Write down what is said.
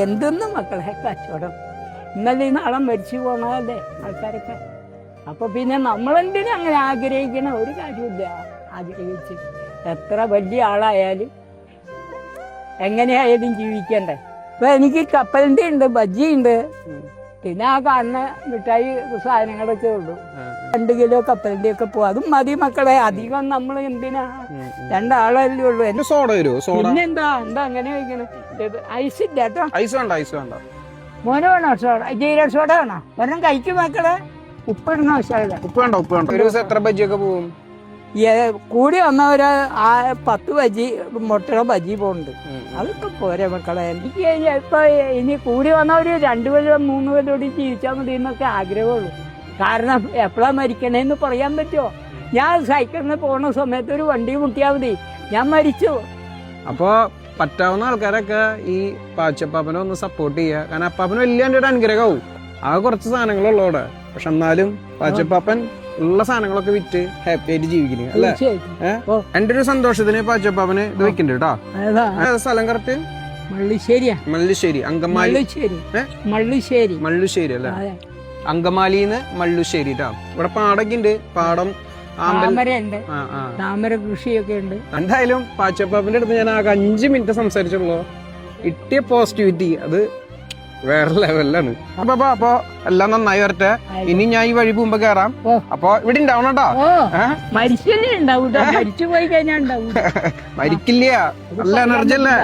എന്തെന്ന് മക്കളെ കച്ചവടം, ഇന്നലെ ഈ നാളെ മരിച്ചു പോണതല്ലേ ആൾക്കാരൊക്കെ. അപ്പൊ പിന്നെ നമ്മളെന്തിനും അങ്ങനെ ആഗ്രഹിക്കണ ഒരു കാര്യമില്ല. ആഗ്രഹിച്ച് എത്ര വലിയ ആളായാലും എങ്ങനെയായാലും ജീവിക്കണ്ടേ. ഇപ്പൊ എനിക്ക് കപ്പലിന്റെ ഉണ്ട്, ബജ്ജിയുണ്ട്, പിന്നെ ആ കാണുന്ന മിഠായി സാധനങ്ങളൊക്കെ ഉള്ളൂ. 2 കിലോ കപ്പലിന്റെ ഒക്കെ പോകും, അതും മതി മക്കളെ. അധികം നമ്മൾ എന്തിനാ, 2 ആളല്ലേ ഉള്ളൂ. പിന്നെന്താ എന്താ അങ്ങനെ കഴിക്കണേ? ഐസ് ഇല്ല കേട്ടോ. മോനെ വേണോ സോഡ? ജീരക സോഡ വേണോ? ഒരെണ്ണം കഴിക്കും മക്കളെ. ഉപ്പിടണോ? എത്ര ബജ്ജിയൊക്കെ പോകും? കൂടി വന്ന ഒരു 10 ബജി മുട്ടയുടെ ബജി പോകുന്നുണ്ട്. അതൊക്കെ പോരെ മക്കളെ. എനിക്ക് ഇപ്പൊ ഇനി കൂടി വന്ന ഒരു 2 കൊല്ലം 3 കൊല്ലം കൂടി ജീവിച്ചാൽ മതി എന്നൊക്കെ ആഗ്രഹമുള്ളൂ. കാരണം എപ്പോഴാ മരിക്കണേന്ന് പറയാൻ പറ്റുമോ? ഞാൻ സൈക്കിളിന് പോണ സമയത്ത് ഒരു വണ്ടി മുട്ടിയാൽ മതി, ഞാൻ മരിച്ചു. അപ്പൊ പറ്റാവുന്ന ആൾക്കാരൊക്കെ ഈ പാച്ചപ്പാപ്പനെ ഒന്ന് സപ്പോർട്ട് ചെയ്യുക. കാരണം അപ്പാപ്പന് വലിയ എൻ്റെ ഒരു അനുഗ്രഹമാവും. ആ കുറച്ച് സാധനങ്ങളുള്ളവിടെ, പക്ഷെ എന്നാലും പാച്ചപ്പാപ്പൻ ഉള്ള സാധനങ്ങളൊക്കെ വിറ്റ് ഹാപ്പി ആയിട്ട് ജീവിക്കുന്നത് അല്ലേ? എന്റെ ഒരു സന്തോഷത്തിന് പാച്ചപ്പാപ്പന് ഇത് വെക്കണ്ട കേട്ടോ. സ്ഥലം കറക്റ്റ് മള്ളുശ്ശേരി, അങ്കമാലി. മള്ളുശ്ശേരി അല്ലേ? അങ്കമാലിന്ന് മള്ളുശ്ശേരി ട്ടാ. ഇവിടെ പാടൊക്കെ ഉണ്ട്, പാടം, താമര കൃഷിയൊക്കെ ഉണ്ട്. എന്തായാലും പാച്ചപ്പാപ്പന്റെ അടുത്ത് ഞാൻ ആകെ 5 മിനിറ്റ് സംസാരിച്ചുള്ളൂ. കിട്ടിയ പോസിറ്റിവിറ്റി അത് വേറെ ലെവലിലാണ്. അപ്പൊ എല്ലാം നന്നായി വരട്ടെ. ഇനി ഞാൻ ഈ വഴി പോകുമ്പോ കേറാം. അപ്പൊ ഇവിടെ ഉണ്ടാവണം കേട്ടോ. മരിച്ചു പോയി കഴിഞ്ഞാൽ മരിക്കില്ല, നല്ല എനർജി അല്ലേ?